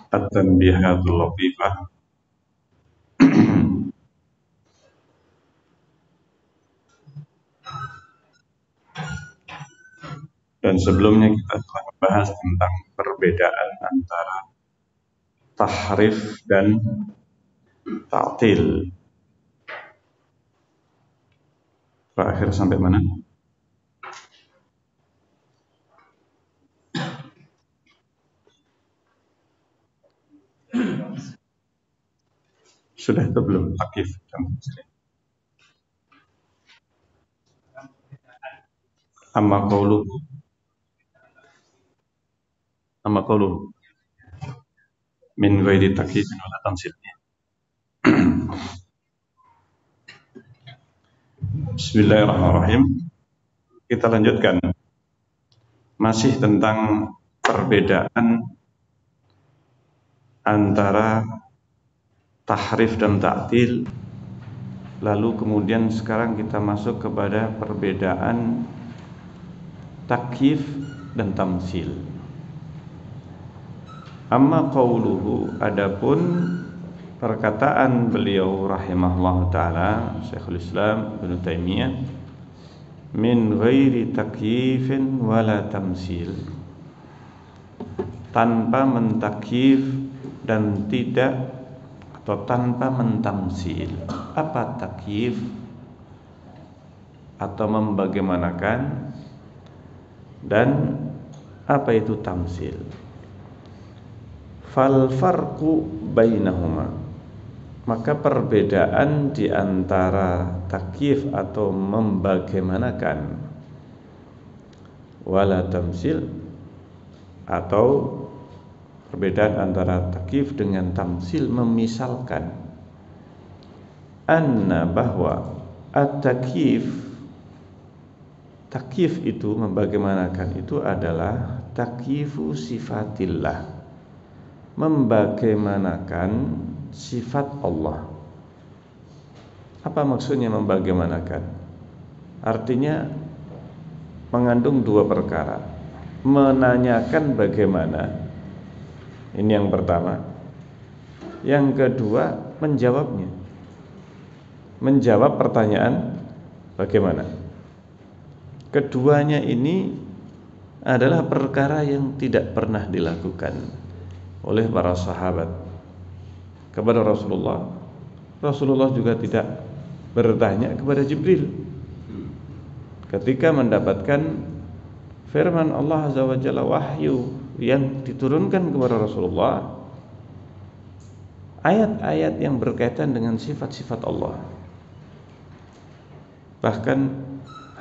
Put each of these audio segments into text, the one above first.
At-tanbihatul latifah. Dan sebelumnya kita telah membahas tentang perbedaan antara tahrif dan ta'til. Terakhir sampai mana? Sudah atau belum? Takyif dan tamsil. Amma qawluhu min ghairi takyifin wala tamsil. Bismillahirrahmanirrahim. Kita lanjutkan. Masih tentang perbedaan antara tahrif dan ta'til. Lalu kemudian sekarang kita masuk kepada perbedaan takyif dan tamsil. Amma qauluhu, adapun perkataan beliau rahimahullah ta'ala, Syekhul Islam Ibnu Taimiyah, min ghairi takyifin wala tamsil, tanpa mentakyif dan tidak atau tanpa mentamsil. Apa takyif atau membagaimanakan, dan apa itu tamsil? Fal farqu bainahuma, maka perbedaan di antara takyif atau membagaimanakan wala tamsil, atau perbedaan antara takyif dengan tamsil memisalkan, anna, bahwa at-takyif, takyif itu membagaimanakan itu adalah takyifu sifatillah, membagaimanakan sifat Allah. Apa maksudnya membagaimanakan? Artinya mengandung dua perkara. Menanyakan bagaimana, ini yang pertama. Yang kedua, menjawabnya. Menjawab pertanyaan bagaimana. Keduanya ini adalah perkara yang tidak pernah dilakukan oleh para sahabat kepada Rasulullah. Rasulullah juga tidak bertanya kepada Jibril ketika mendapatkan firman Allah Azza wa Jalla, wahyu yang diturunkan kepada Rasulullah, ayat-ayat yang berkaitan dengan sifat-sifat Allah. Bahkan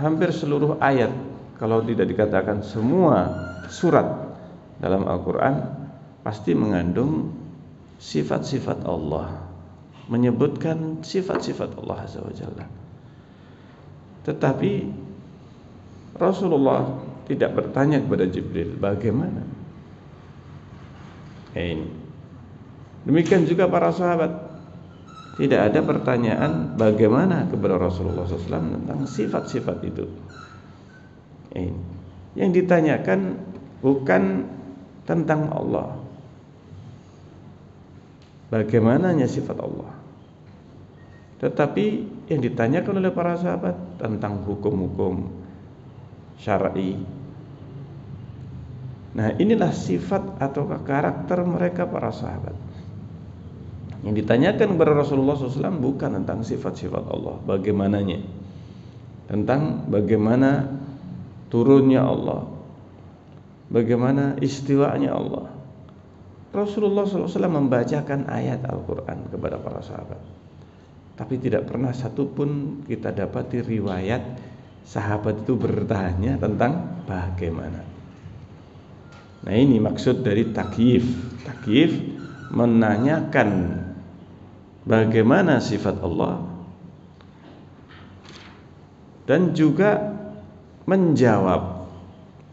hampir seluruh ayat, kalau tidak dikatakan semua surat dalam Al-Quran, pasti mengandung sifat-sifat Allah, menyebutkan sifat-sifat Allah Azza wa Jalla. Tetapi Rasulullah tidak bertanya kepada Jibril bagaimana. Ini. Demikian juga para sahabat, tidak ada pertanyaan bagaimana kepada Rasulullah SAW tentang sifat-sifat itu. Ini. Yang ditanyakan bukan tentang Allah, bagaimananya sifat Allah, tetapi yang ditanyakan oleh para sahabat tentang hukum-hukum syar'i. Nah, inilah sifat atau karakter mereka para sahabat. Yang ditanyakan kepada Rasulullah SAW bukan tentang sifat-sifat Allah, bagaimananya, tentang bagaimana turunnya Allah, bagaimana istiwanya Allah. Rasulullah SAW membacakan ayat Al-Quran kepada para sahabat, tapi tidak pernah satupun kita dapati riwayat sahabat itu bertanya tentang bagaimana. Nah, ini maksud dari takyif. Takyif menanyakan bagaimana sifat Allah, dan juga menjawab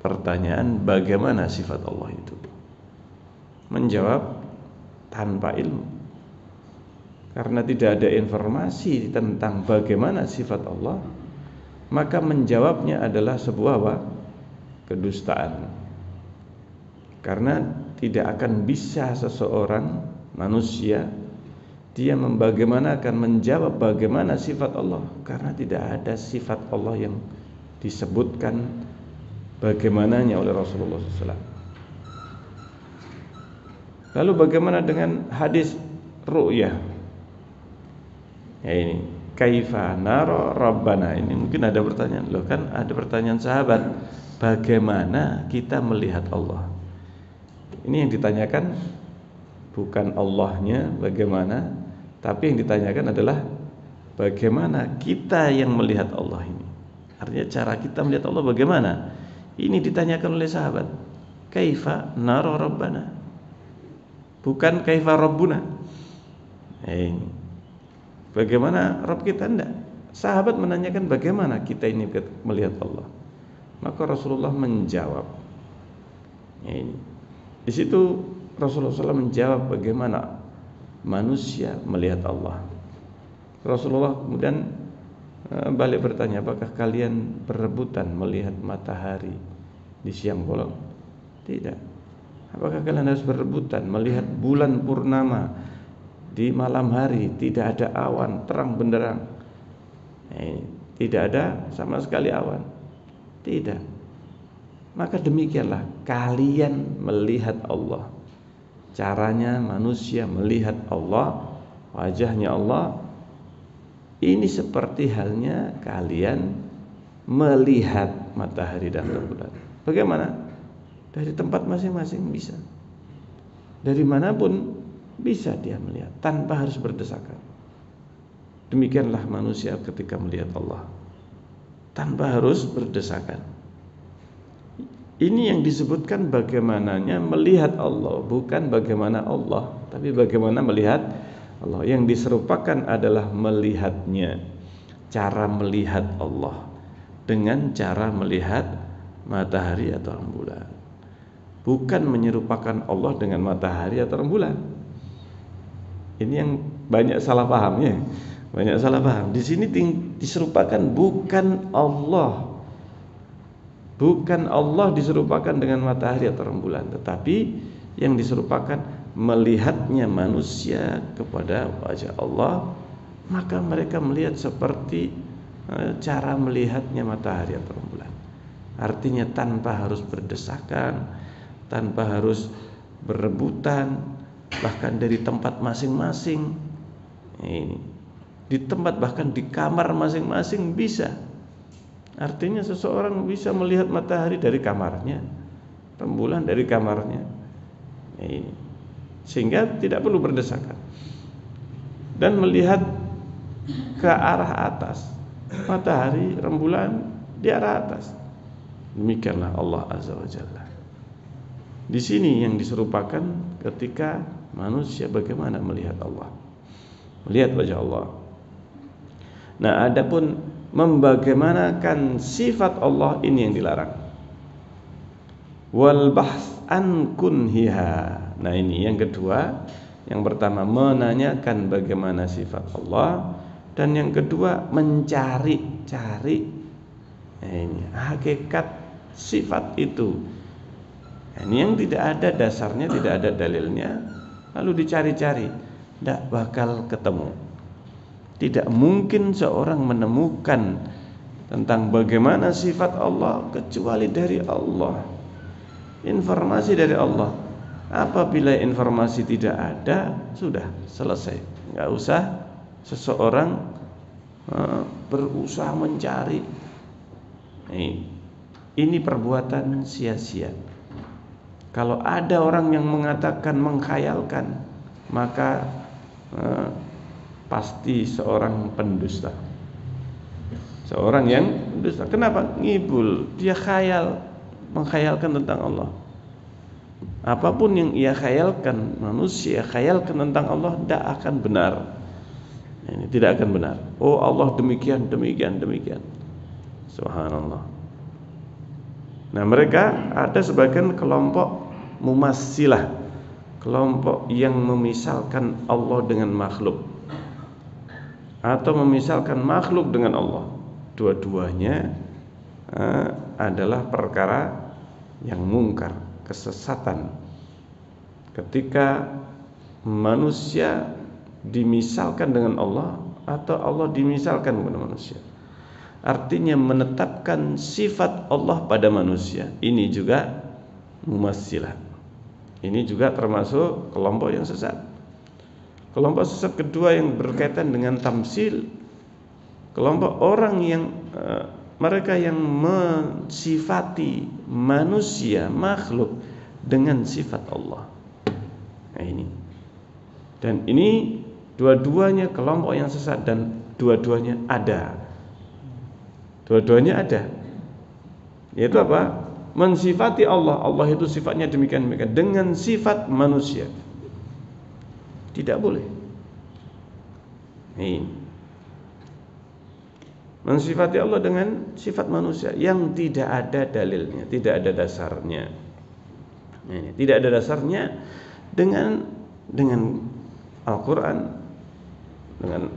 pertanyaan bagaimana sifat Allah itu. Menjawab tanpa ilmu, karena tidak ada informasi tentang bagaimana sifat Allah, maka menjawabnya adalah sebuah kedustaan. Karena tidak akan bisa seseorang manusia dia bagaimana akan menjawab bagaimana sifat Allah, karena tidak ada sifat Allah yang disebutkan bagaimananya oleh Rasulullah SAW. Lalu bagaimana dengan hadis ru'yah? Ya ini, kaifa nara rabbana. Ini mungkin ada pertanyaan. Loh kan ada pertanyaan sahabat, bagaimana kita melihat Allah? Ini yang ditanyakan bukan Allahnya bagaimana, tapi yang ditanyakan adalah bagaimana kita yang melihat Allah ini. Artinya cara kita melihat Allah bagaimana? Ini ditanyakan oleh sahabat. Kaifa nara rabbana, bukan kaifa rabbuna. Ini bagaimana Rabb kita, enggak. Sahabat menanyakan bagaimana kita ini melihat Allah. Maka Rasulullah menjawab. Ini di situ Rasulullah SAW menjawab bagaimana manusia melihat Allah. Rasulullah kemudian balik bertanya, apakah kalian berebutan melihat matahari di siang bolong? Tidak. Apakah kalian harus berebutan melihat bulan purnama di malam hari, tidak ada awan, terang benderang? Tidak ada sama sekali awan. Tidak. Maka demikianlah kalian melihat Allah. Caranya manusia melihat Allah, wajahnya Allah, ini seperti halnya kalian melihat matahari dan rembulan. Bagaimana? Dari tempat masing-masing bisa. Dari manapun bisa dia melihat tanpa harus berdesakan. Demikianlah manusia ketika melihat Allah, tanpa harus berdesakan. Ini yang disebutkan bagaimananya melihat Allah, bukan bagaimana Allah, tapi bagaimana melihat Allah. Yang diserupakan adalah melihatnya, cara melihat Allah dengan cara melihat matahari atau rembulan. Bukan menyerupakan Allah dengan matahari atau rembulan. Ini yang banyak salah pahamnya. Banyak salah paham. Di sini diserupakan bukan Allah. Bukan Allah diserupakan dengan matahari atau rembulan, tetapi yang diserupakan melihatnya manusia kepada wajah Allah, maka mereka melihat seperti cara melihatnya matahari atau rembulan. Artinya tanpa harus berdesakan, tanpa harus berebutan, bahkan dari tempat masing-masing. Ini di tempat, bahkan di kamar masing-masing bisa. Artinya seseorang bisa melihat matahari dari kamarnya, rembulan dari kamarnya. Ini sehingga tidak perlu berdesakan dan melihat ke arah atas, matahari, rembulan di arah atas. Demikianlah Allah Azza wa Jalla. Di sini yang diserupakan ketika manusia bagaimana melihat Allah, melihat wajah Allah. Nah, adapun membagaimanakan sifat Allah ini yang dilarang. Wal bahts an kunhiha. Nah, ini yang kedua. Yang pertama menanyakan bagaimana sifat Allah, dan yang kedua mencari-cari ini hakikat sifat itu. Ini yang tidak ada dasarnya, tidak ada dalilnya, lalu dicari-cari, tidak bakal ketemu. Tidak mungkin seorang menemukan tentang bagaimana sifat Allah kecuali dari Allah, informasi dari Allah. Apabila informasi tidak ada, sudah selesai. Enggak usah seseorang berusaha mencari. Ini perbuatan sia-sia. Kalau ada orang yang mengatakan mengkhayalkan, maka pasti seorang pendusta. Seorang yang pendusta. Kenapa? Ngibul. Dia menghayalkan tentang Allah. Apapun yang ia khayalkan, manusia khayalkan tentang Allah, tidak akan benar. Ini tidak akan benar. Oh, Allah demikian, demikian, demikian. Subhanallah. Nah, mereka ada sebagian kelompok mumassilah, kelompok yang memisalkan Allah dengan makhluk, atau memisalkan makhluk dengan Allah. Dua-duanya adalah perkara yang mungkar, kesesatan. ketika manusia dimisalkan dengan Allah atau Allah dimisalkan kepada manusia. Artinya menetapkan sifat Allah pada manusia. Ini juga mumassilah. Ini juga termasuk kelompok yang sesat. Kelompok sesat kedua yang berkaitan dengan tamsil, kelompok orang yang mereka yang mensifati manusia, makhluk dengan sifat Allah. Nah ini. Dan ini dua-duanya kelompok yang sesat dan dua-duanya ada. Dua-duanya ada. Yaitu apa? Mensifati Allah. Allah itu sifatnya demikian-demikian dengan sifat manusia. Tidak boleh. Ini. Mensifati Allah dengan sifat manusia yang tidak ada dalilnya, tidak ada dasarnya. Ini, tidak ada dasarnya dengan Al-Quran, dengan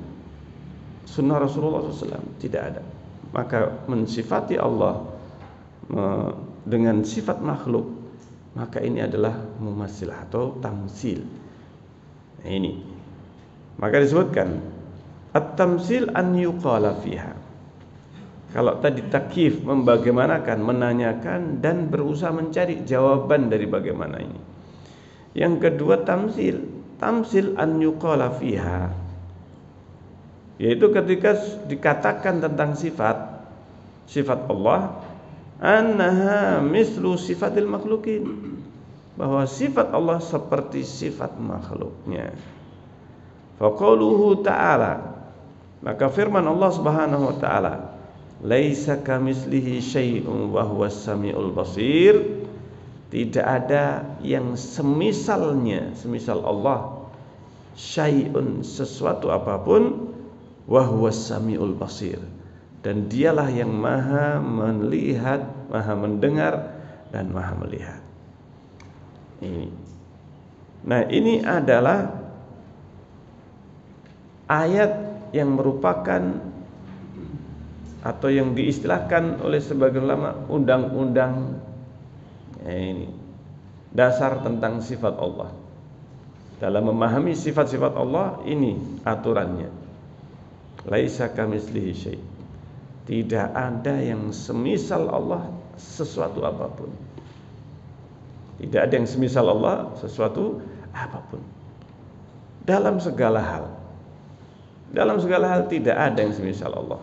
Sunnah Rasulullah SAW, tidak ada. Maka mensifati Allah dengan sifat makhluk, maka ini adalah mumassilah atau tamsil. Nah, ini. Maka disebutkan at-tamsil an yuqala fiha. Kalau tadi takyif, membagaimanakan, menanyakan dan berusaha mencari jawaban dari bagaimana ini. Yang kedua tamsil an yuqala fiha, yaitu ketika dikatakan tentang sifat Allah, annaha mislu sifatil makhlukin, bahwa sifat Allah seperti sifat makhluknya. Faqauluhu ta'ala, maka firman Allah Subhanahu wa ta'ala, laisa kamitslihi syai'un wa huwas samiul basir, tidak ada yang semisal Allah, syai'un, sesuatu apapun, wa huwas samiul basir, dan dialah yang maha melihat, maha mendengar dan maha melihat. Ini. Nah, ini adalah ayat yang merupakan atau yang diistilahkan oleh sebagian ulama undang-undang ini, dasar tentang sifat Allah. Dalam memahami sifat-sifat Allah, ini aturannya. Laisa kamitslihi syai'. Tidak ada yang semisal Allah sesuatu apapun. Tidak ada yang semisal Allah sesuatu apapun. Dalam segala hal. Dalam segala hal tidak ada yang semisal Allah.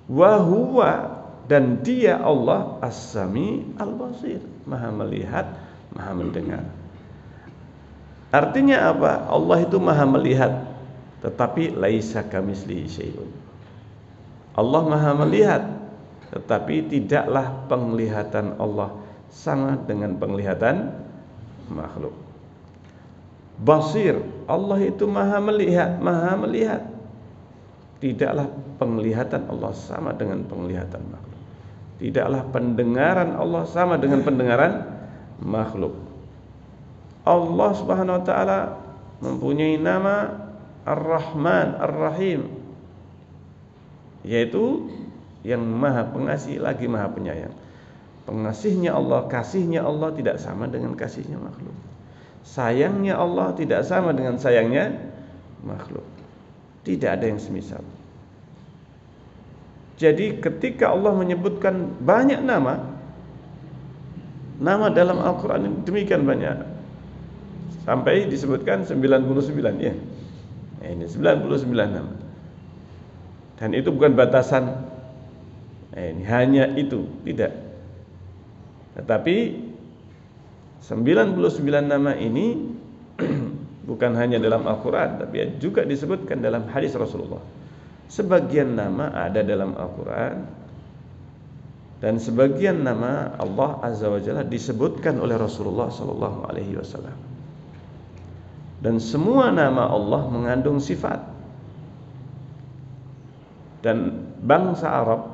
Wa huwa, dan dia Allah as-sami al-basir, maha melihat, maha mendengar. Artinya apa? Allah itu maha melihat, tetapi laisa kamitslihi syai'un. Allah maha melihat, tetapi tidaklah penglihatan Allah sama dengan penglihatan makhluk. Basir, Allah itu maha melihat, tidaklah penglihatan Allah sama dengan penglihatan makhluk. Tidaklah pendengaran Allah sama dengan pendengaran makhluk. Allah Subhanahu wa ta'ala mempunyai nama Ar-Rahman, Ar-Rahim, yaitu yang maha pengasih lagi maha penyayang. Pengasihnya Allah, kasihnya Allah tidak sama dengan kasihnya makhluk. Sayangnya Allah tidak sama dengan sayangnya makhluk. Tidak ada yang semisal. Jadi ketika Allah menyebutkan banyak nama dalam Al-Quran ini demikian banyak, sampai disebutkan 99 ya. Ini 99 nama. Dan itu bukan batasan, ini hanya itu, tidak. Tetapi 99 nama ini bukan hanya dalam Al-Quran, tapi juga disebutkan dalam hadis Rasulullah. Sebagian nama ada dalam Al-Quran, dan sebagian nama Allah Azza wa Jalla disebutkan oleh Rasulullah sallallahu alaihi wasallam. Dan semua nama Allah mengandung sifat. Dan bangsa Arab,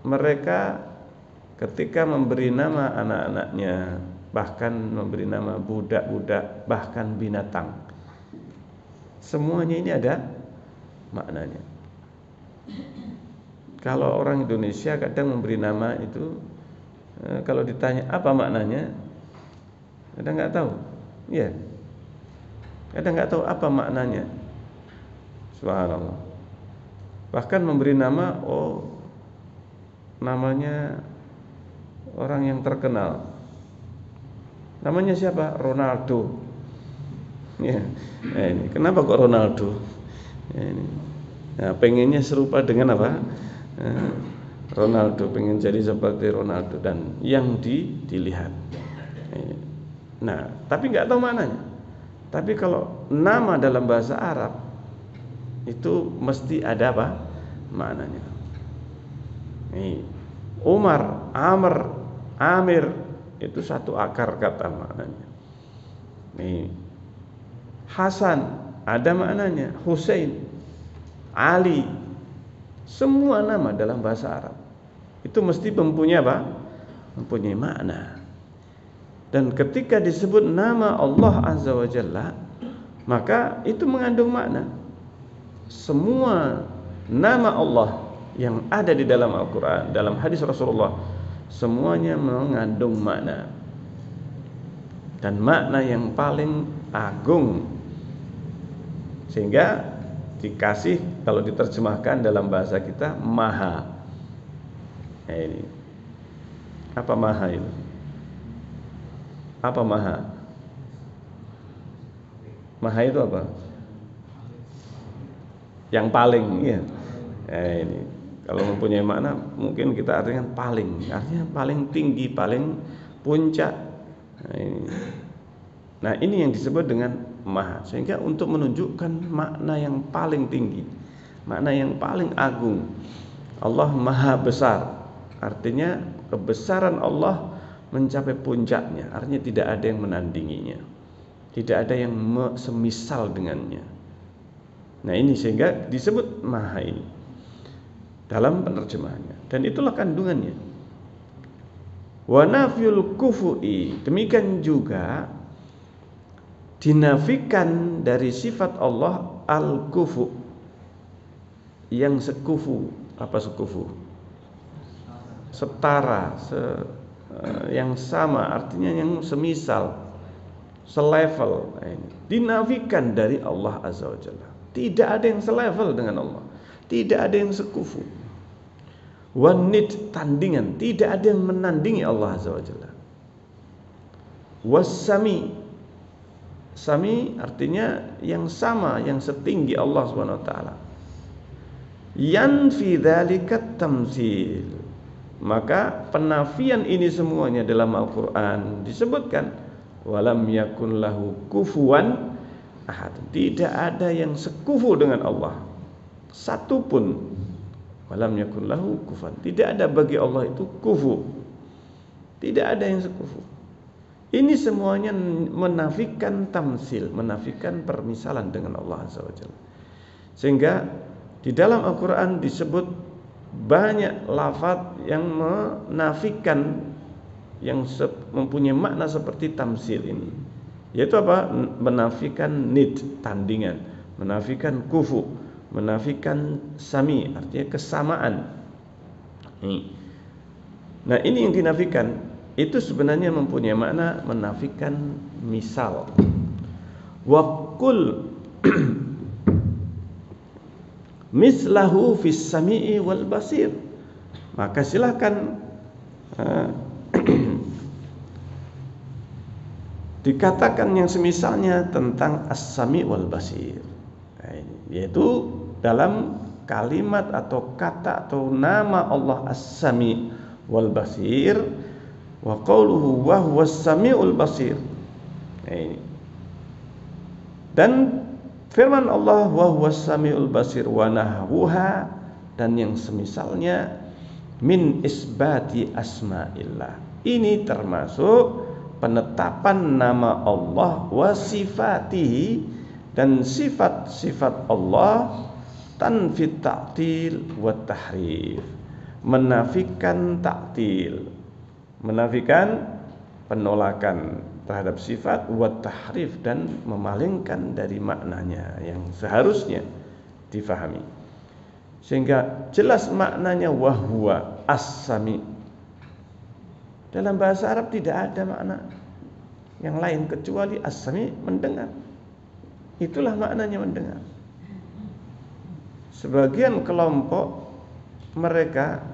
mereka ketika memberi nama anak-anaknya, bahkan memberi nama budak-budak, bahkan binatang, semuanya ini ada maknanya. Kalau orang Indonesia kadang memberi nama itu, kalau ditanya apa maknanya, Kadang nggak tahu. Ya. Kadang nggak tahu apa maknanya. Subhanallah. Bahkan memberi nama, namanya orang yang terkenal. Namanya siapa? Ronaldo. Ya. Ini kenapa kok Ronaldo? Ya, ini. Nah, pengennya serupa dengan apa? Ronaldo, pengen jadi seperti Ronaldo dan yang dilihat. Nah, tapi nggak tahu maknanya. Tapi kalau nama dalam bahasa Arab itu mesti ada apa? Maknanya. Umar, Amr, Amir itu satu akar kata maknanya. Hasan ada maknanya, Husain, Ali, semua nama dalam bahasa Arab itu mesti mempunyai apa? Mempunyai makna. Dan ketika disebut nama Allah Azza wa Jalla, maka itu mengandung makna. Semua nama Allah yang ada di dalam Al-Quran, dalam hadis Rasulullah, semuanya mengandung makna. Dan makna yang paling agung, sehingga dikasih, kalau diterjemahkan dalam bahasa kita, maha. Ini apa maha itu? Apa maha? Maha itu apa? Yang paling, ya. Ini kalau mempunyai makna mungkin kita artikan paling, artinya paling tinggi, paling puncak. Nah, ini yang disebut dengan maha, sehingga untuk menunjukkan makna yang paling tinggi, makna yang paling agung. Allah maha besar, artinya kebesaran Allah mencapai puncaknya, artinya tidak ada yang menandinginya, tidak ada yang semisal dengannya. Nah, ini sehingga disebut maha ini dalam penerjemahannya, dan itulah kandungannya. Wa nafyul kufu'i, demikian juga dinafikan dari sifat Allah al-kufu, yang sekufu. Apa sekufu? Setara, yang sama, artinya yang semisal, selevel. Dinafikan dari Allah Azza wa Jalla. Tidak ada yang selevel dengan Allah, tidak ada yang sekufu. Wanid, tandingan, tidak ada yang menandingi Allah Azza wa Jalla. Wassami, sami artinya yang sama, yang setinggi Allah Subhanahu wa taala. Yanfi dzalika tamtsil, maka penafian ini semuanya dalam Al-Qur'an disebutkan walam yakun lahu kufuwan ahad. Tidak ada yang sekufu dengan Allah satu pun. Walam yakun lahu kufuwan, tidak ada bagi Allah itu kufu, tidak ada yang sekufu. Ini semuanya menafikan tamsil, menafikan permisalan dengan Allah Azza wa Jalla. Sehingga di dalam Al-Quran disebut banyak lafaz yang menafikan, yang mempunyai makna seperti tamsil ini. Yaitu apa? Menafikan nid, tandingan, menafikan kufu, menafikan sami, artinya kesamaan. Nah, ini yang dinafikan itu sebenarnya mempunyai makna menafikan misal. Waqul mislahu fis sami'i wal basir, maka silakan dikatakan yang semisalnya tentang as-sami' wal basir, yaitu dalam kalimat atau kata atau nama Allah as-sami' wal basir, wa qauluhu wa huwas sami'ul basir. Dan firman Allah wa huwas sami'ul basir wa nahwuha, dan yang semisalnya min isbati asma'illah. Ini termasuk penetapan nama Allah wa sifatihi, dan sifat-sifat Allah, tanfit ta'til wa tahrif, menafikan ta'til, menafikan penolakan terhadap sifat, wa tahrif, dan memalingkan dari maknanya yang seharusnya difahami. Sehingga jelas maknanya wahwa as-sami. Dalam bahasa Arab tidak ada makna yang lain kecuali as-sami, mendengar. Itulah maknanya mendengar. Sebagian kelompok mereka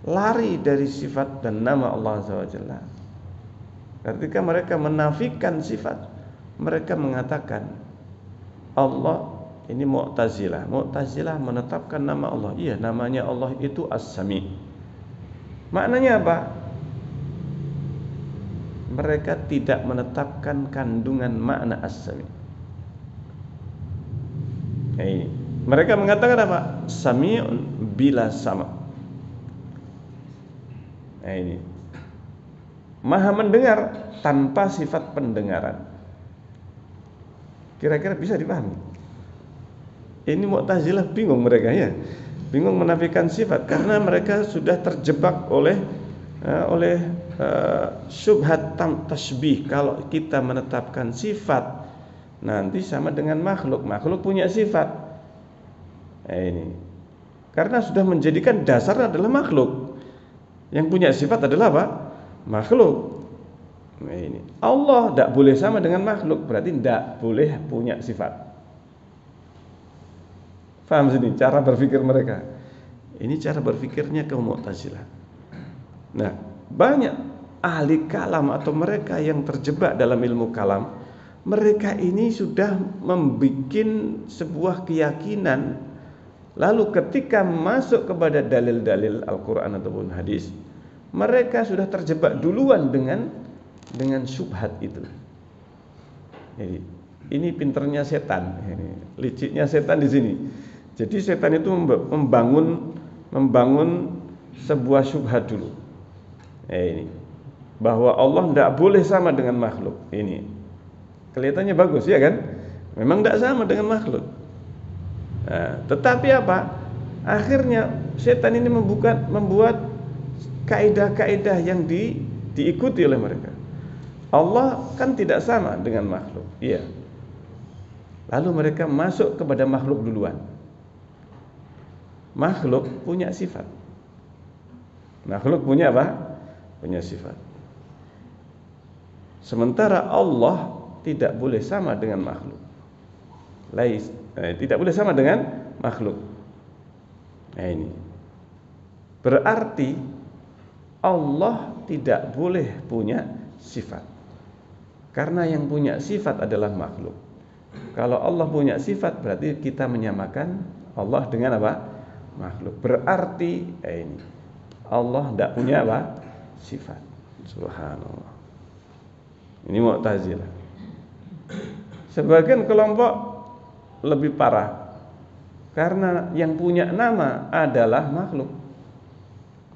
lari dari sifat dan nama Allah Azza wa Jalla. Ketika mereka menafikan sifat, mereka mengatakan Allah, ini Mu'tazilah. Mu'tazilah menetapkan nama Allah. Iya, namanya Allah itu As-Sami. Maknanya apa? Mereka tidak menetapkan kandungan makna As-Sami. Mereka mengatakan apa? Sami'un bila sama. Ini Maha mendengar tanpa sifat pendengaran. Kira-kira bisa dipahami? Ini Mu'tazilah bingung mereka ya. Bingung menafikan sifat karena mereka sudah terjebak oleh syubhat tasbih. Kalau kita menetapkan sifat nanti sama dengan makhluk. Makhluk punya sifat. Ini karena sudah menjadikan dasar adalah makhluk. Yang punya sifat adalah apa? Makhluk. Ini Allah tidak boleh sama dengan makhluk, berarti tidak boleh punya sifat. Faham sini cara berpikir mereka? Ini cara berpikirnya kaum Mu'tazilah. Nah, banyak ahli kalam atau mereka yang terjebak dalam ilmu kalam, mereka ini sudah membuat sebuah keyakinan, lalu ketika masuk kepada dalil-dalil Al-Quran ataupun hadis, mereka sudah terjebak duluan dengan syubhat itu. Jadi ini pinternya setan, ini liciknya setan di sini. Jadi setan itu membangun sebuah syubhat dulu. Ini bahwa Allah tidak boleh sama dengan makhluk. Ini kelihatannya bagus ya kan? Memang tidak sama dengan makhluk. Nah, tetapi apa? Akhirnya setan ini membuat kaidah-kaidah yang diikuti oleh mereka. Allah kan tidak sama dengan makhluk. Iya. Lalu mereka masuk kepada makhluk duluan. Makhluk punya sifat. Makhluk punya apa? Punya sifat. Sementara Allah tidak boleh sama dengan makhluk. Tidak boleh sama dengan makhluk. Nah ini berarti Allah tidak boleh punya sifat. Karena yang punya sifat adalah makhluk. Kalau Allah punya sifat berarti kita menyamakan Allah dengan apa? Makhluk. Berarti ini Allah tidak punya apa? Sifat. Subhanallah. Ini Mu'tazilah. Sebagian kelompok lebih parah. Karena yang punya nama adalah makhluk.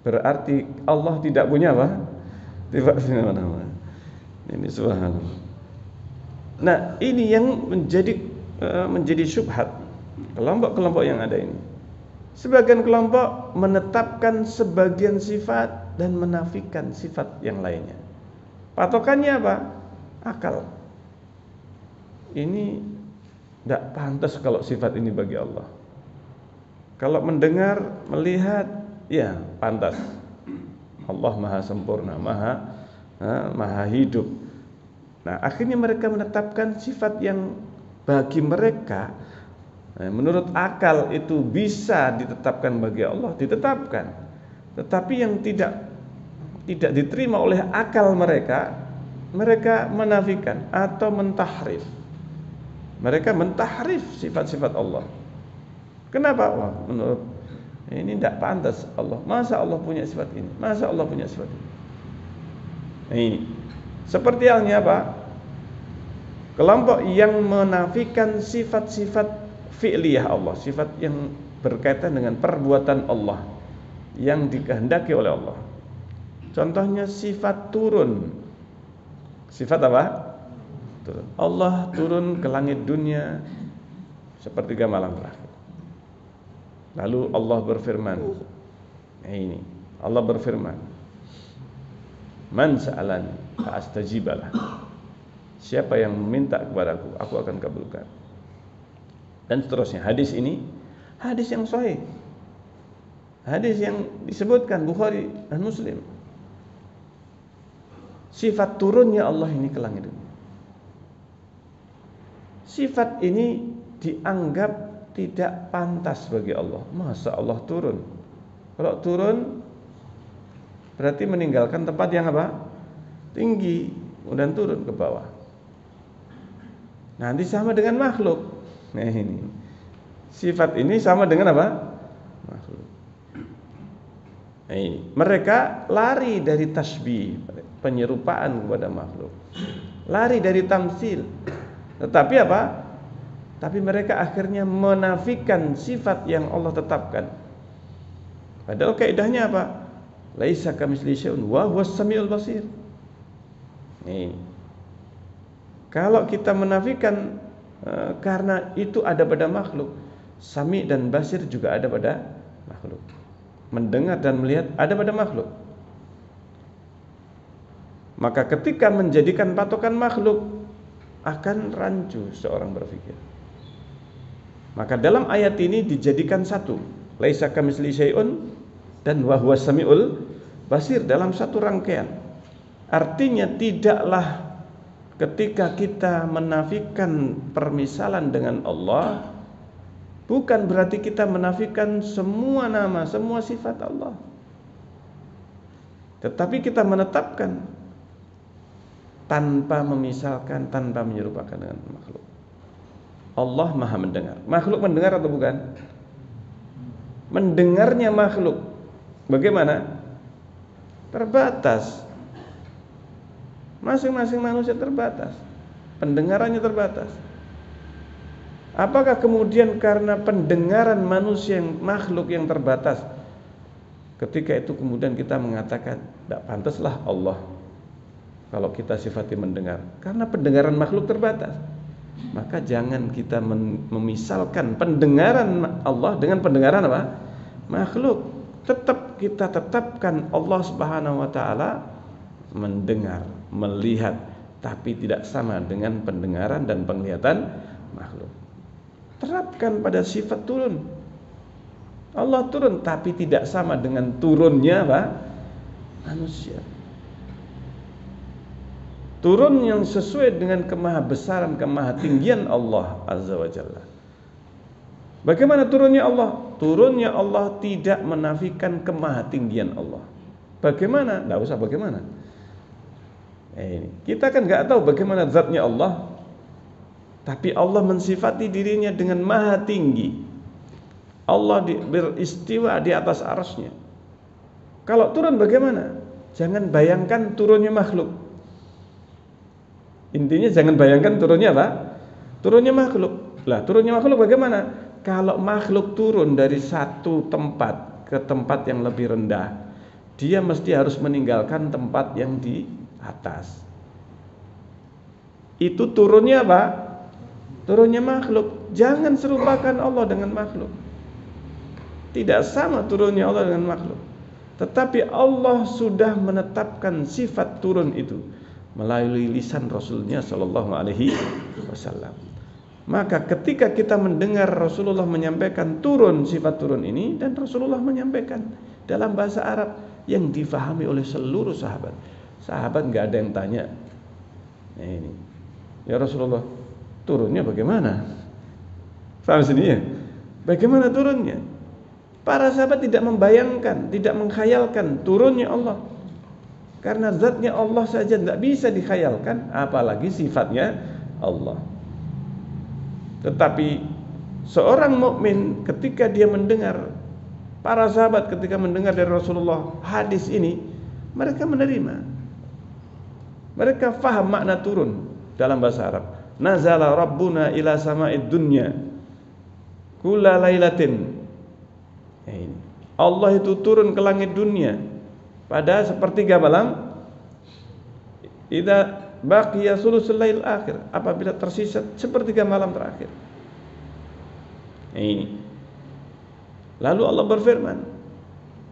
Berarti Allah tidak punya apa? Tidak punya nama. Ini subhanallah. Nah, ini yang menjadi syubhat kelompok-kelompok yang ada ini. Sebagian kelompok menetapkan sebagian sifat dan menafikan sifat yang lainnya. Patokannya apa? Akal. Ini tidak pantas kalau sifat ini bagi Allah. Kalau mendengar, melihat, ya pantas. Allah maha sempurna, maha hidup. Nah, akhirnya mereka menetapkan sifat yang bagi mereka menurut akal itu bisa ditetapkan bagi Allah, ditetapkan. Tetapi yang tidak diterima oleh akal mereka menafikan atau mentahrif. Mereka mentahrif sifat-sifat Allah. Kenapa? Wah, menurut ini tidak pantas Allah. Masa Allah punya sifat ini? Masa Allah punya sifat ini? Nah, ini seperti halnya apa? Kelompok yang menafikan sifat-sifat fi'liyah Allah, sifat yang berkaitan dengan perbuatan Allah yang dikehendaki oleh Allah. Contohnya sifat turun. Sifat apa? Turun. Allah turun ke langit dunia sepertiga malam terakhir. Lalu Allah berfirman. Nah ini, Allah berfirman, "Man sa'alani fa'astajibalah." Siapa yang meminta kepadaku, aku akan kabulkan. Dan seterusnya. Hadis ini hadis yang sahih. Hadis yang disebutkan Bukhari dan Muslim. sifat turunnya Allah ini ke langit dunia. Sifat ini dianggap tidak pantas bagi Allah. Masa Allah turun? Kalau turun berarti meninggalkan tempat yang apa? Tinggi, kemudian turun ke bawah. Nanti sama dengan makhluk. Nah ini, sifat ini sama dengan apa? Makhluk. Nah ini, mereka lari dari tasbih, penyerupaan kepada makhluk, lari dari tamsil. Tetapi apa? Tapi mereka akhirnya menafikan sifat yang Allah tetapkan. Padahal kaidahnya apa? Laisa kamitslihi syai'un wa huwas samiul basir. Nih. Kalau kita menafikan karena itu ada pada makhluk, sami dan basir juga ada pada makhluk. Mendengar dan melihat ada pada makhluk. Maka ketika menjadikan patokan makhluk, akan rancu seorang berpikir. Maka dalam ayat ini dijadikan satu, laisa kamitslihi syai'un dan wa huwas samiul basir dalam satu rangkaian. Artinya tidaklah ketika kita menafikan permisalan dengan Allah, bukan berarti kita menafikan semua nama, semua sifat Allah. Tetapi kita menetapkan tanpa memisalkan, tanpa menyerupakan dengan makhluk. Allah Maha mendengar. Makhluk mendengar atau bukan? Mendengarnya makhluk bagaimana? Terbatas. Masing-masing manusia terbatas, pendengarannya terbatas. Apakah kemudian karena pendengaran manusia yang makhluk yang terbatas, ketika itu kemudian kita mengatakan tidak pantaslah Allah kalau kita sifati mendengar, karena pendengaran makhluk terbatas? Maka jangan kita memisalkan pendengaran Allah dengan pendengaran apa? Makhluk. Tetap kita tetapkan Allah Subhanahu wa taala mendengar, melihat, tapi tidak sama dengan pendengaran dan penglihatan makhluk. Terapkan pada sifat turun. Allah turun tapi tidak sama dengan turunnya apa? Manusia. Turun yang sesuai dengan kemahabesaran, kemahatinggian Allah Azza wa Jalla. Bagaimana turunnya Allah? Turunnya Allah tidak menafikan kemahatinggian Allah. Bagaimana? Tidak usah bagaimana. Kita kan nggak tahu bagaimana zatnya Allah, tapi Allah mensifati dirinya dengan maha tinggi. Allah beristiwa di atas arsy-Nya. Kalau turun bagaimana? Jangan bayangkan turunnya makhluk. Intinya jangan bayangkan turunnya apa? Turunnya makhluk. Lah, turunnya makhluk bagaimana? Kalau makhluk turun dari satu tempat ke tempat yang lebih rendah, dia mesti harus meninggalkan tempat yang di atas. Itu turunnya apa? Turunnya makhluk. Jangan serupakan Allah dengan makhluk. Tidak sama turunnya Allah dengan makhluk. Tetapi Allah sudah menetapkan sifat turun itu melalui lisan Rasulnya Shallallahu Alaihi Wasallam. Maka ketika kita mendengar Rasulullah menyampaikan turun, sifat turun ini, dan Rasulullah menyampaikan dalam bahasa Arab yang difahami oleh seluruh sahabat. Sahabat nggak ada yang tanya, ini ya Rasulullah turunnya bagaimana? Paham sini ya? Bagaimana turunnya? Para sahabat tidak membayangkan, tidak mengkhayalkan turunnya Allah. Karena zatnya Allah saja tidak bisa dikhayalkan, apalagi sifatnya Allah. Tetapi seorang mukmin ketika dia mendengar, para sahabat ketika mendengar dari Rasulullah hadis ini, mereka menerima. Mereka faham makna turun dalam bahasa Arab. Nazala Rabbuna ila sama'id dunya kulla lailatin. Allah itu turun ke langit dunia pada sepertiga malam. Idza baqiya sulusul lail akhir, apabila tersisa sepertiga malam terakhir. Lalu Allah berfirman,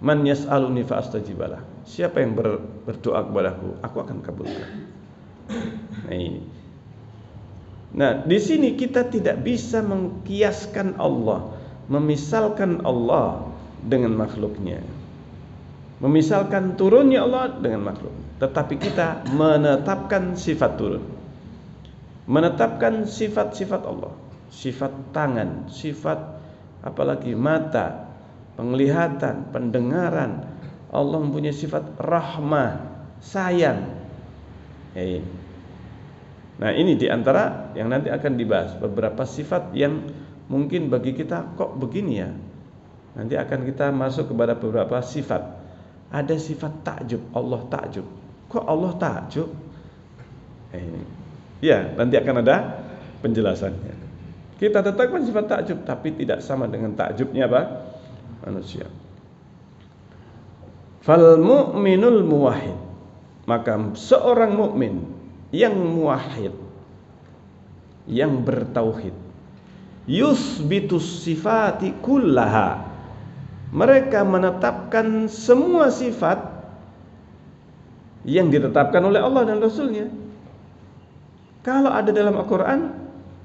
man yas'aluni fa astajibalah. Siapa yang berdoa kepadaku, aku akan kabulkan. Nah, di sini kita tidak bisa mengkiaskan Allah, memisalkan Allah dengan makhluknya, memisalkan turunnya Allah dengan makhluk. tetapi kita menetapkan sifat turun. Menetapkan sifat-sifat Allah, sifat tangan, sifat apalagi mata, penglihatan, pendengaran. Allah mempunyai sifat rahmah, sayang. Nah, ini diantara yang nanti akan dibahas, beberapa sifat yang mungkin bagi kita kok begini ya. Nanti akan kita masuk kepada beberapa sifat. Ada sifat takjub, Allah takjub. Kok Allah takjub? Ya, nanti akan ada penjelasannya. Kita tetapkan sifat takjub, tapi tidak sama dengan takjubnya apa? Manusia. Fal mu'minul muwahhid. Maka seorang mukmin yang muwahhid, yang bertauhid, yusbitus sifati kullaha. Mereka menetapkan semua sifat yang ditetapkan oleh Allah dan Rasulnya. Kalau ada dalam Al-Quran,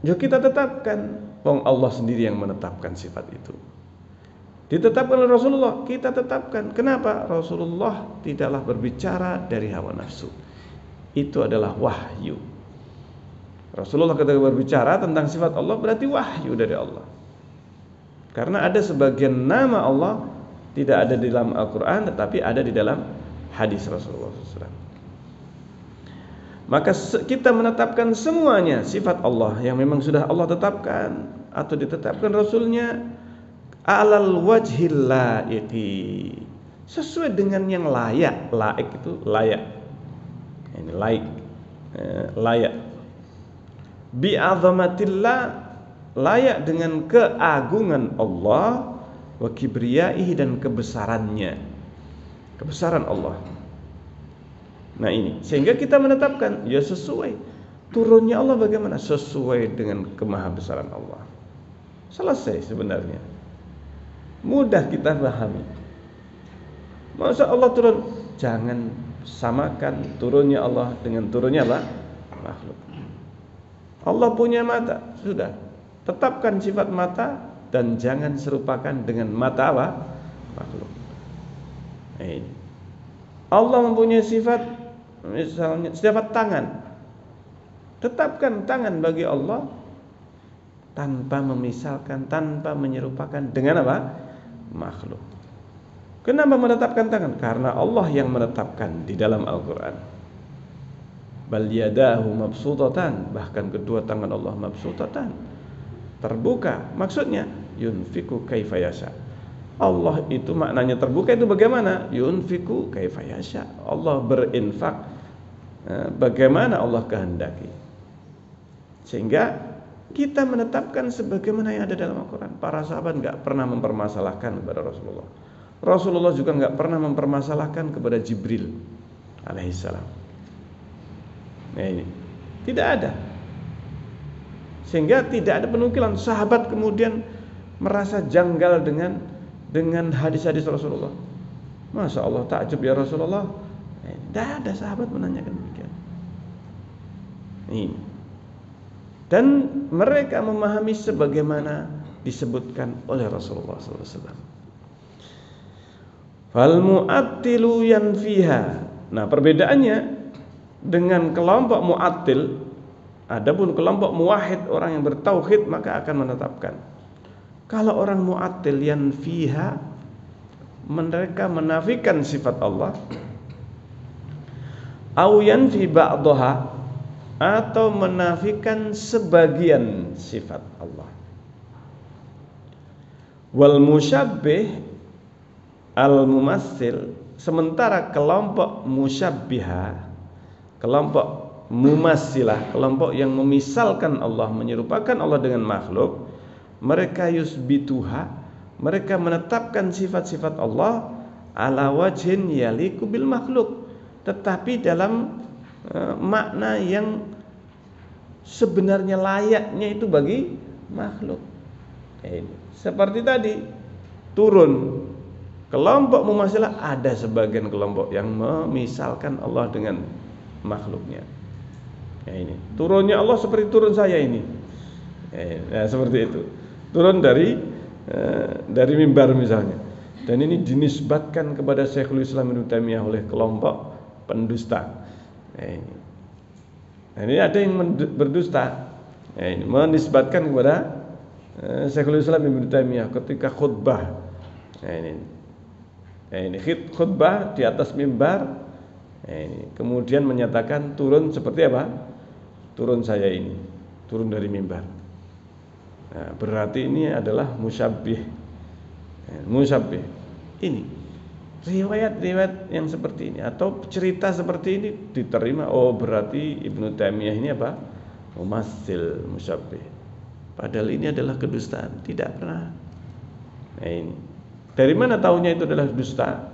ya kita tetapkan. Wong Allah sendiri yang menetapkan sifat itu. Ditetapkan oleh Rasulullah, kita tetapkan. Kenapa? Rasulullah tidaklah berbicara dari hawa nafsu. Itu adalah wahyu. Rasulullah ketika berbicara tentang sifat Allah berarti wahyu dari Allah. Karena ada sebagian nama Allah tidak ada di dalam Al-Quran, tetapi ada di dalam hadis Rasulullah SAW. Maka kita menetapkan semuanya sifat Allah yang memang sudah Allah tetapkan atau ditetapkan Rasulnya alal wajhil laiqi, sesuai dengan yang layak. Laik itu layak. Ini layak. Bi'azamatillah, layak dengan keagungan Allah, wa kibriyaihi, dan kebesarannya. Kebesaran Allah. Nah ini, sehingga kita menetapkan ya sesuai. Turunnya Allah bagaimana? Sesuai dengan kemahabesaran Allah. Selesai sebenarnya. Mudah kita pahami. Masa Allah turun? Jangan samakan turunnya Allah dengan turunnya apa? Makhluk. Allah punya mata, sudah. Tetapkan sifat mata dan jangan serupakan dengan mata apa? Makhluk. Ini. Allah mempunyai sifat, misalnya sifat tangan. Tetapkan tangan bagi Allah tanpa memisalkan, tanpa menyerupakan dengan apa? Makhluk. Kenapa menetapkan tangan? Karena Allah yang menetapkan di dalam Al-Quran. Bal yadahu mabsutatan, bahkan kedua tangan Allah mabsutatan, terbuka. Maksudnya yunfiku kaifa yasha. Allah itu maknanya terbuka itu bagaimana? Yunfiku kaifa yasha. Allah berinfak bagaimana Allah kehendaki. Sehingga kita menetapkan sebagaimana yang ada dalam Al-Quran. Para sahabat enggak pernah mempermasalahkan kepada Rasulullah. Rasulullah juga enggak pernah mempermasalahkan kepada Jibril alaihissalam. Nah ini tidak ada. Sehingga tidak ada penukilan sahabat kemudian merasa janggal dengan hadis-hadis Rasulullah. Masa Allah takjub ya Rasulullah? Tidak ada sahabat menanyakan demikian. Ini. Dan mereka memahami sebagaimana disebutkan oleh Rasulullah SAW. Fal mu'attilu yanfiha. Nah, perbedaannya dengan kelompok mu'attil, adapun kelompok muwahhid, orang yang bertauhid, maka akan menetapkan. Kalau orang mu'attil yanfiha, mereka menafikan sifat Allah. Au yanfi ba'daha, atau menafikan sebagian sifat Allah. Wal musyabbih al mumassil, sementara kelompok musyabbiha, kelompok mumassilah, kelompok yang memisalkan Allah, menyerupakan Allah dengan makhluk, mereka yusbituha, mereka menetapkan sifat-sifat Allah ala wajhin yaliku bil makhluk, tetapi dalam makna yang sebenarnya layaknya itu bagi makhluk. Seperti tadi turun, kelompok mumassilah, ada sebagian kelompok yang memisalkan Allah dengan makhluknya. Ini turunnya Allah seperti turun saya ini. Nah, seperti itu. Turun dari mimbar misalnya. Dan ini dinisbatkan kepada Syekhul Islam Ibnu Taimiyah oleh kelompok pendusta. Ini ada yang berdusta. Ini menisbatkan kepada Syekhul Islam Ibnu Taimiyah ketika khutbah. Ini khutbah di atas mimbar. Kemudian menyatakan turun seperti apa? Turun saya ini, turun dari mimbar. Berarti ini adalah musyabbih. Musyabbih. Ini riwayat-riwayat yang seperti ini atau cerita seperti ini diterima. Oh, berarti Ibnu Taimiyah ini apa? Mumassil, musyabbih. Padahal ini adalah kedustaan, tidak pernah. Ini dari mana tahunya itu adalah dusta?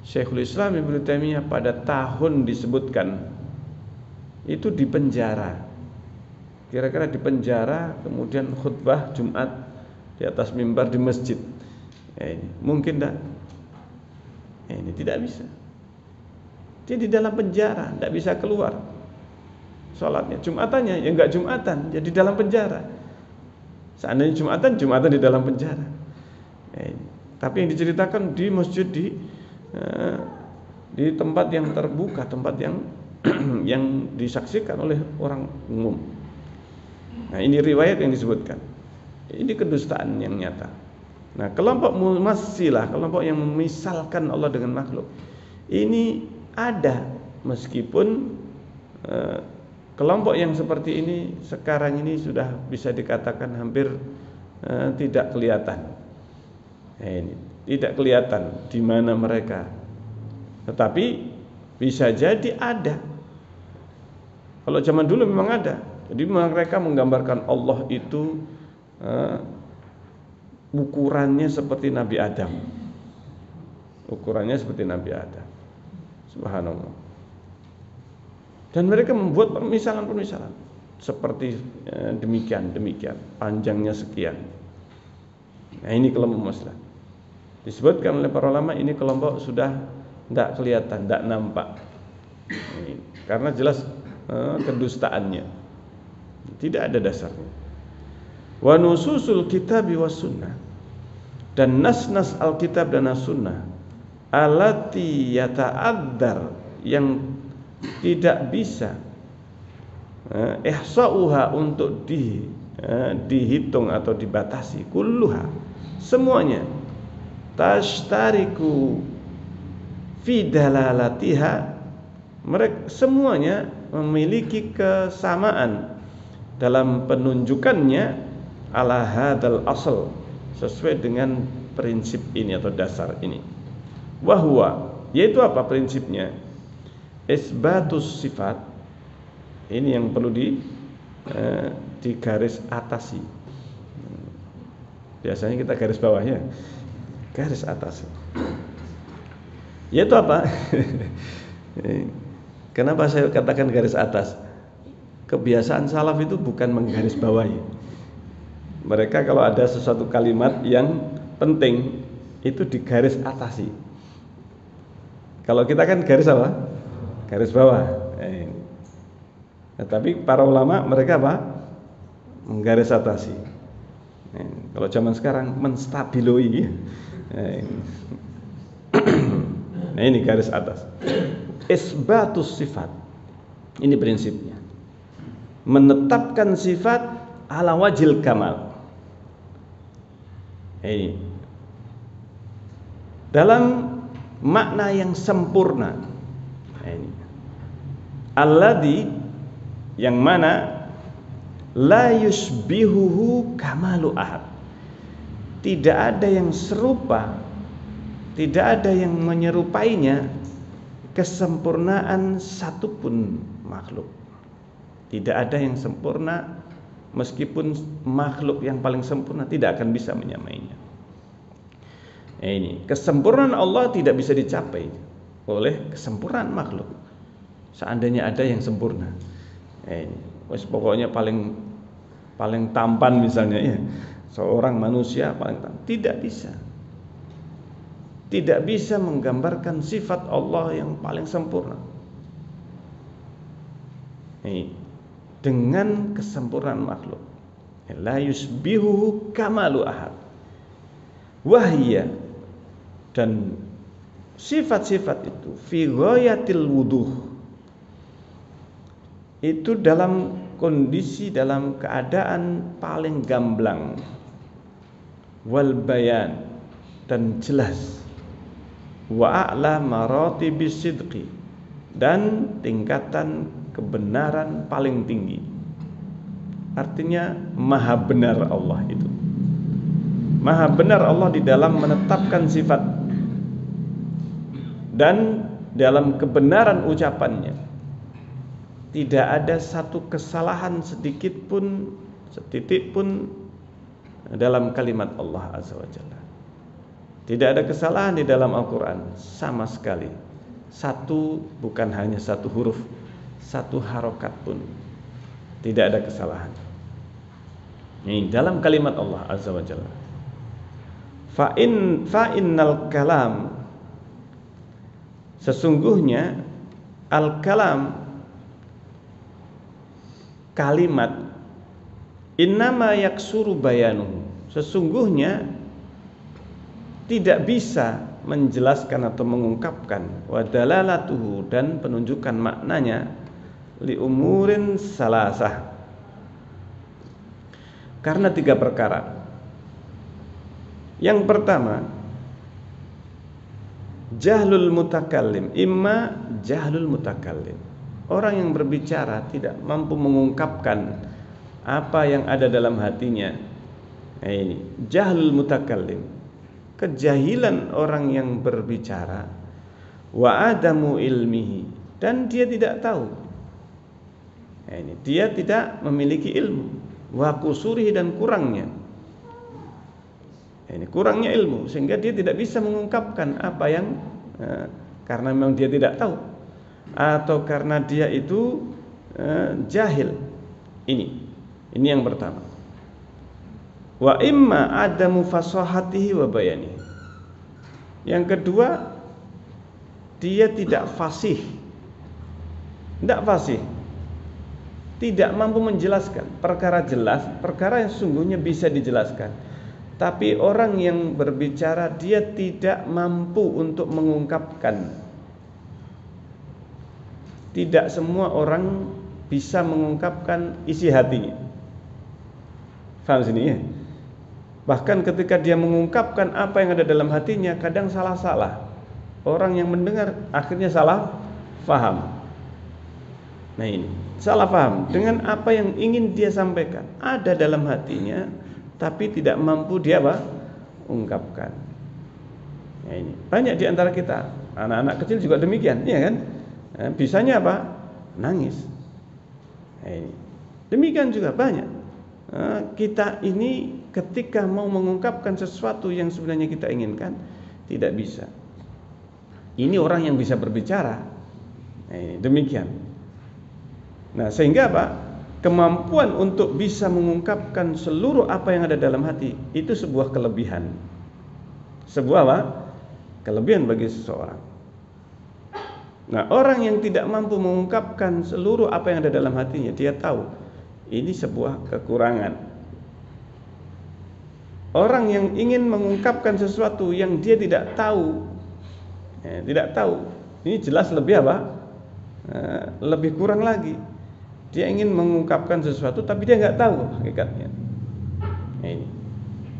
Syekhul Islam Ibnu Taimiyah pada tahun disebutkan itu di penjara. Kira-kira di penjara, kemudian khutbah Jumat di atas mimbar di masjid. Ini mungkin tak? Ini tidak bisa. Dia di dalam penjara, tidak bisa keluar. Salatnya, Jumatannya ya enggak Jumatan, jadi dalam penjara. Seandainya Jumatan di dalam penjara. Tapi yang diceritakan di masjid di tempat yang terbuka, tempat yang yang disaksikan oleh orang umum. Nah, ini riwayat yang disebutkan. Ini kedustaan yang nyata. Nah, kelompok mumassilah, kelompok yang memisalkan Allah dengan makhluk, ini ada meskipun kelompok yang seperti ini sekarang ini sudah bisa dikatakan hampir tidak kelihatan. Ini tidak kelihatan di mana mereka. Tetapi bisa jadi ada. Kalau zaman dulu memang ada. Jadi mereka menggambarkan Allah itu ukurannya seperti Nabi Adam. Ukurannya seperti Nabi Adam. Subhanallah. Dan mereka membuat permisalan-permisalan seperti demikian, panjangnya sekian. Nah, ini kelompok mumassilah. Disebutkan oleh para ulama ini kelompok sudah tidak kelihatan, tidak nampak. Karena jelas kedustaannya. Tidak ada dasarnya. Wa nususul kitabi was sunnah, dan nas-nas Alkitab dan as-sunnah allati yata'addar, yang tidak bisa ihsa'uha, untuk dihitung atau dibatasi, kulluha, semuanya, tashtariku fi dalalatiha, mereka semuanya memiliki kesamaan dalam penunjukannya ala hadal asal, sesuai dengan prinsip ini atau dasar ini. Wahwa, yaitu apa prinsipnya? Isbatus sifat. Ini yang perlu digaris atasi. Biasanya kita garis bawahnya, garis atas. Yaitu apa? Kenapa saya katakan garis atas? Kebiasaan salaf itu bukan menggaris bawahi. Mereka kalau ada sesuatu kalimat yang penting itu digaris atasi. Kalau kita kan garis apa? Garis bawah. Tapi para ulama mereka apa? Menggaris atasi. Kalau zaman sekarang menstabiloi. Nah, ini garis atas. Isbatus sifat. Ini prinsipnya. Menetapkan sifat ala wajil kamal. Ini dalam makna yang sempurna. Ini alladzi, yang mana la yushbihuhu kamalu ahad, tidak ada yang serupa, tidak ada yang menyerupainya kesempurnaan satupun makhluk. Tidak ada yang sempurna, meskipun makhluk yang paling sempurna tidak akan bisa menyamainya. Ini kesempurnaan Allah tidak bisa dicapai oleh kesempurnaan makhluk. Seandainya ada yang sempurna, pokoknya paling tampan misalnya, ya, seorang manusia paling tampan, tidak bisa menggambarkan sifat Allah yang paling sempurna. Dengan kesempurnaan makhluk. La yusbihuhu kamalu ahad. Wahiyya, dan sifat-sifat itu fi ghayatil wuduh, itu dalam kondisi, dalam keadaan paling gamblang, wal bayan, dan jelas, wa a'la maratibis sidqi, dan tingkatan kebenaran paling tinggi. Artinya maha benar Allah itu. Maha benar Allah di dalam menetapkan sifat dan dalam kebenaran ucapannya. Tidak ada satu kesalahan sedikit pun, setitik pun dalam kalimat Allah Azza wa Jalla. Tidak ada kesalahan di dalam Al-Quran sama sekali. Satu, bukan hanya satu huruf, satu harokat pun tidak ada kesalahan. Ini dalam kalimat Allah Azza wa Jalla. Fa'innal kalam, sesungguhnya al-kalam, kalimat, innama yaksuru bayanuhu, sesungguhnya tidak bisa menjelaskan atau mengungkapkan, wa dalalatuhu, dan penunjukan maknanya, li umurin salasah, karena 3 perkara. Yang pertama, jahlul mutakallim, imma jahlul mutakallim, orang yang berbicara tidak mampu mengungkapkan apa yang ada dalam hatinya. Nah, ini jahlul mutakallim, kejahilan orang yang berbicara, wa adamu ilmihi, dan dia tidak tahu. Nah, ini dia tidak memiliki ilmu, wa kusurihi, dan kurangnya. Ini kurangnya ilmu, sehingga dia tidak bisa mengungkapkan apa yang karena memang dia tidak tahu, atau karena dia itu jahil. Ini yang pertama. Wa imma adamu fasahatihi wa bayani. Yang kedua, dia tidak fasih. Tidak fasih, tidak mampu menjelaskan perkara jelas, perkara yang sesungguhnya bisa dijelaskan. Tapi orang yang berbicara dia tidak mampu untuk mengungkapkan. Tidak semua orang bisa mengungkapkan isi hatinya. Faham sini ya? Bahkan ketika dia mengungkapkan apa yang ada dalam hatinya, kadang salah-salah. Orang yang mendengar akhirnya salah faham. Nah, ini salah faham dengan apa yang ingin dia sampaikan. Ada dalam hatinya, tapi tidak mampu dia ungkapkan. Nah, ini banyak di antara kita, anak-anak kecil juga demikian, ya kan? Bisanya apa? Nangis. Nah, ini demikian juga banyak. Kita ini ketika mau mengungkapkan sesuatu yang sebenarnya kita inginkan, tidak bisa. Ini orang yang bisa berbicara. Nah, ini demikian. Nah, sehingga apa? Kemampuan untuk bisa mengungkapkan seluruh apa yang ada dalam hati itu sebuah kelebihan. Sebuah apa? Kelebihan bagi seseorang. Nah, orang yang tidak mampu mengungkapkan seluruh apa yang ada dalam hatinya, dia tahu ini sebuah kekurangan. Orang yang ingin mengungkapkan sesuatu yang dia tidak tahu, ini jelas lebih apa? Lebih kurang lagi. Dia ingin mengungkapkan sesuatu tapi dia nggak tahu hakikatnya. Nah, ini.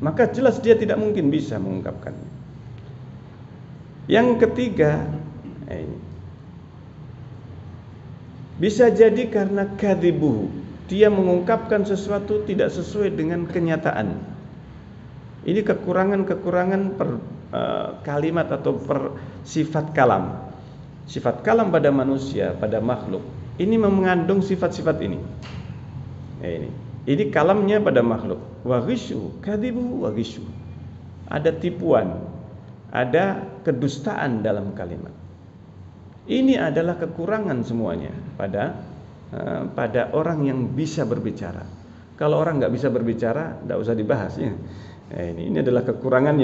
Maka jelas dia tidak mungkin bisa mengungkapkannya. Yang ketiga, ini. Bisa jadi karena kadzibuhu, dia mengungkapkan sesuatu tidak sesuai dengan kenyataan. Ini kekurangan-kekurangan kalimat atau sifat kalam. Sifat kalam pada manusia, pada makhluk, ini mengandung sifat-sifat ini. Ini kalamnya pada makhluk. Wa ghisyu, kadzibu wa ghisyu. Ada tipuan, ada kedustaan dalam kalimat. Ini adalah kekurangan semuanya pada orang yang bisa berbicara. Kalau orang nggak bisa berbicara, tidak usah dibahas ya. Ini adalah kekurangan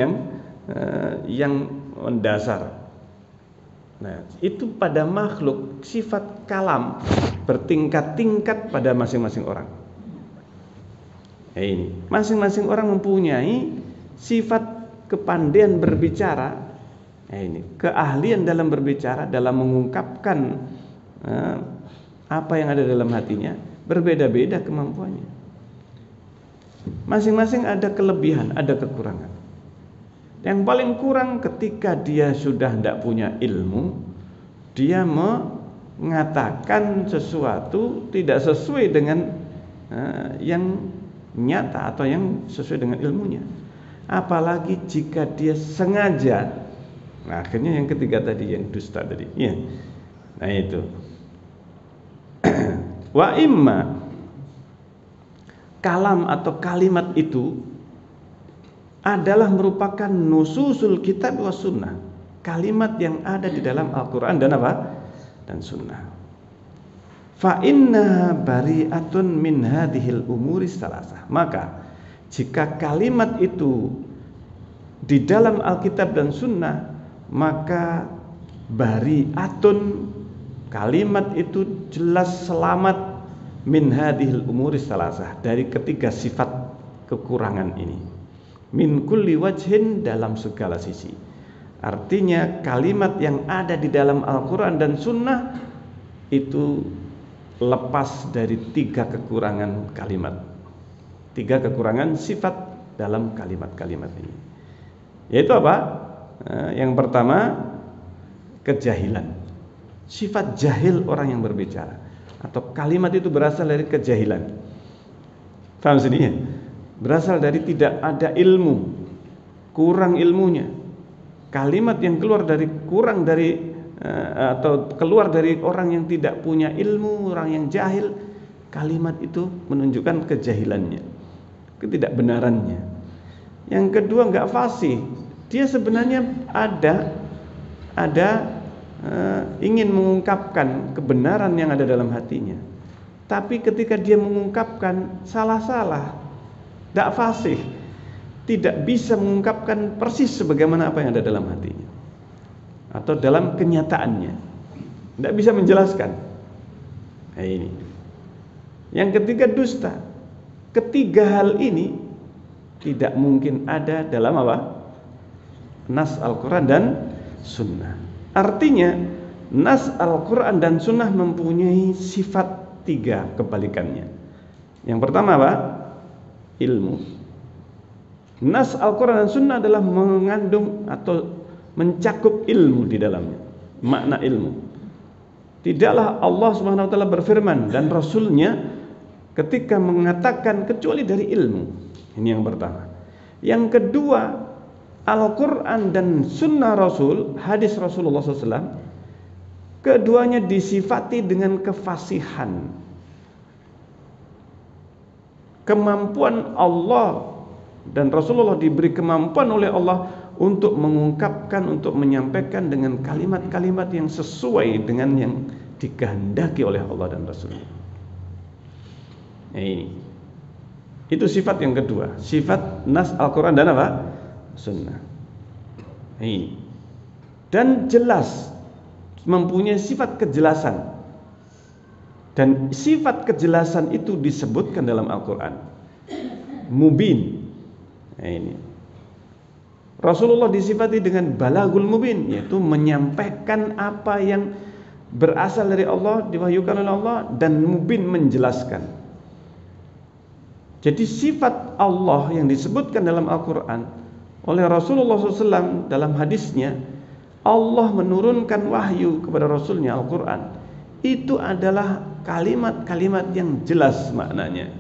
yang mendasar. Nah, itu pada makhluk sifat kalam bertingkat-tingkat pada masing-masing orang. Ini masing-masing orang mempunyai sifat kepandaian berbicara Ini keahlian dalam berbicara, dalam mengungkapkan apa yang ada dalam hatinya, berbeda-beda kemampuannya. Masing-masing ada kelebihan, ada kekurangan. Yang paling kurang ketika dia sudah tidak punya ilmu, dia mengatakan sesuatu tidak sesuai dengan yang nyata atau yang sesuai dengan ilmunya. Apalagi jika dia sengaja. Nah, akhirnya yang ketiga tadi, yang dusta tadi. Ya. Nah itu. Wa imma, kalam atau kalimat itu adalah merupakan nususul kitab wa sunnah, kalimat yang ada di dalam Al-Quran dan apa? Dan sunnah. Fa inna bari'atun min hadhil umuri salasah. Maka jika kalimat itu di dalam Alkitab dan sunnah, maka bari'atun, kalimat itu jelas selamat min hadhil umuri salasah, dari ketiga sifat kekurangan ini. Min kulli wajhin, dalam segala sisi. Artinya kalimat yang ada di dalam Al-Quran dan sunnah itu lepas dari tiga kekurangan kalimat, tiga kekurangan sifat dalam kalimat-kalimat ini. Yaitu apa? Yang pertama, kejahilan. Sifat jahil orang yang berbicara, atau kalimat itu berasal dari kejahilan. Paham sini ya? Berasal dari tidak ada ilmu, kurang ilmunya. Kalimat yang keluar dari atau keluar dari orang yang tidak punya ilmu, orang yang jahil, kalimat itu menunjukkan kejahilannya, ketidakbenarannya. Yang kedua, enggak fasih. Dia sebenarnya ingin mengungkapkan kebenaran yang ada dalam hatinya, tapi ketika dia mengungkapkan salah-salah, tidak fasih, tidak bisa mengungkapkan persis sebagaimana apa yang ada dalam hatinya atau dalam kenyataannya, tidak bisa menjelaskan. Nah, ini. Yang ketiga, dusta. Ketiga hal ini tidak mungkin ada dalam apa? Nas Al-Quran dan Sunnah. Artinya nas Al-Quran dan Sunnah mempunyai sifat tiga kebalikannya. Yang pertama apa? Ilmu. Nas Al-Quran dan Sunnah adalah mengandung atau mencakup ilmu di dalamnya, makna ilmu. Tidaklah Allah Subhanahu wa taala berfirman dan Rasulnya ketika mengatakan kecuali dari ilmu. Ini yang pertama. Yang kedua, Al-Quran dan Sunnah Rasul, hadis Rasulullah SAW, keduanya disifati dengan kefasihan. Kemampuan Allah dan Rasulullah diberi kemampuan oleh Allah untuk mengungkapkan, untuk menyampaikan dengan kalimat-kalimat yang sesuai dengan yang dikehendaki oleh Allah dan Rasulnya. Nah, ini. Itu sifat yang kedua, sifat nas Al-Quran dan apa? Sunnah. Nah, ini. Dan jelas, mempunyai sifat kejelasan. Dan sifat kejelasan itu disebutkan dalam Al-Quran. Mubin. Nah, ini. Rasulullah disifati dengan balagul mubin, yaitu menyampaikan apa yang berasal dari Allah, diwahyukan oleh Allah, dan mubin, menjelaskan. Jadi sifat Allah yang disebutkan dalam Al-Quran oleh Rasulullah SAW dalam hadisnya, Allah menurunkan wahyu kepada Rasulnya Al-Quran, itu adalah kalimat-kalimat yang jelas maknanya,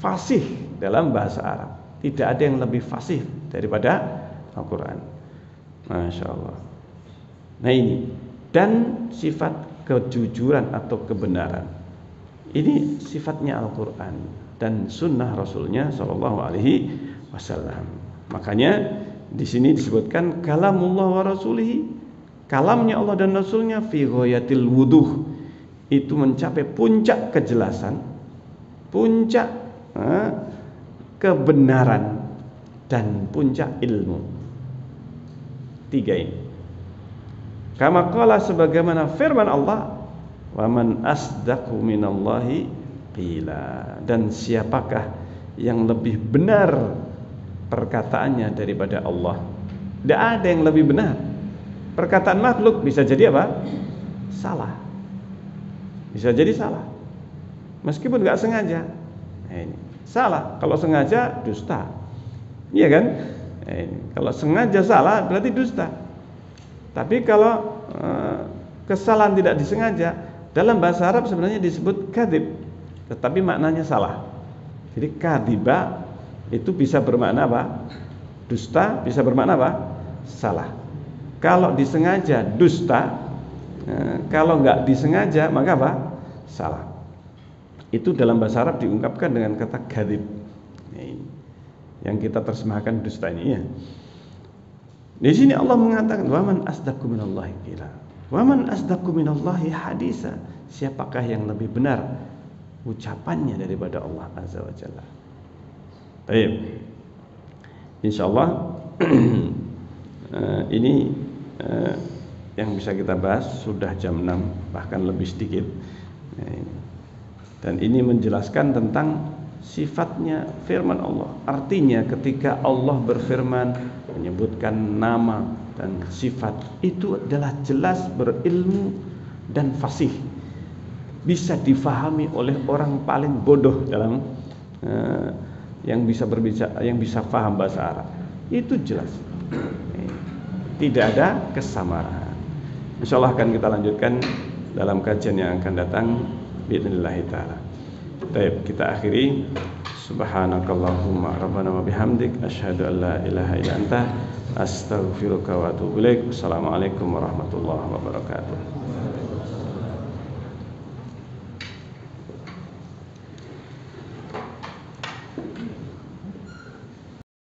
fasih dalam bahasa Arab. Tidak ada yang lebih fasih daripada Al-Quran. Masya Allah. Nah, ini. Dan sifat kejujuran atau kebenaran, ini sifatnya Al-Quran dan Sunnah Rasulnya Sallallahu Alaihi Wasallam. Makanya di sini disebutkan kalamullah wa rasulihi, kalamnya Allah dan Rasulnya, fi ghayatil wuduh, itu mencapai puncak kejelasan, puncak kebenaran, dan puncak ilmu. Tiga ini. Kama qala, sebagaimana firman Allah, wa man asdaqu minallahi qila, dan siapakah yang lebih benar perkataannya daripada Allah. Tidak ada yang lebih benar. Perkataan makhluk bisa jadi apa? Salah. Bisa jadi salah. Meskipun nggak sengaja. Nah, ini salah. Kalau sengaja dusta. Iya kan? Nah, ini. Kalau sengaja salah berarti dusta. Tapi kalau kesalahan tidak disengaja, dalam bahasa Arab sebenarnya disebut kadhib, tetapi maknanya salah. Jadi kadiba itu bisa bermakna apa? Dusta, bisa bermakna apa? Salah. Kalau disengaja dusta, kalau nggak disengaja maka apa? Salah. Itu dalam bahasa Arab diungkapkan dengan kata kadhib. Yang kita terjemahkan dusta ini ya. Di sini Allah mengatakan, "Wa man asdaqu minallahi qila." Wa man asdaqu minallahi hadisa. Siapakah yang lebih benar ucapannya daripada Allah Azza wa Jalla? Baik. Insyaallah ini yang bisa kita bahas. Sudah jam 6 bahkan lebih sedikit. Dan ini menjelaskan tentang sifatnya firman Allah. Artinya ketika Allah berfirman menyebutkan nama dan sifat, itu adalah jelas, berilmu dan fasih, bisa difahami oleh orang paling bodoh dalam yang bisa berbicara, yang bisa faham bahasa Arab. Itu jelas, tidak ada kesamaan. Insyaallah akan kita lanjutkan dalam kajian yang akan datang biidznillah taala. Baik, kita akhiri. Subhanakallahumma rabbana wa bihamdik asyhadu an la ilaha illa anta astaghfiruka wa atubu ilaik. Assalamualaikum warahmatullahi wabarakatuh.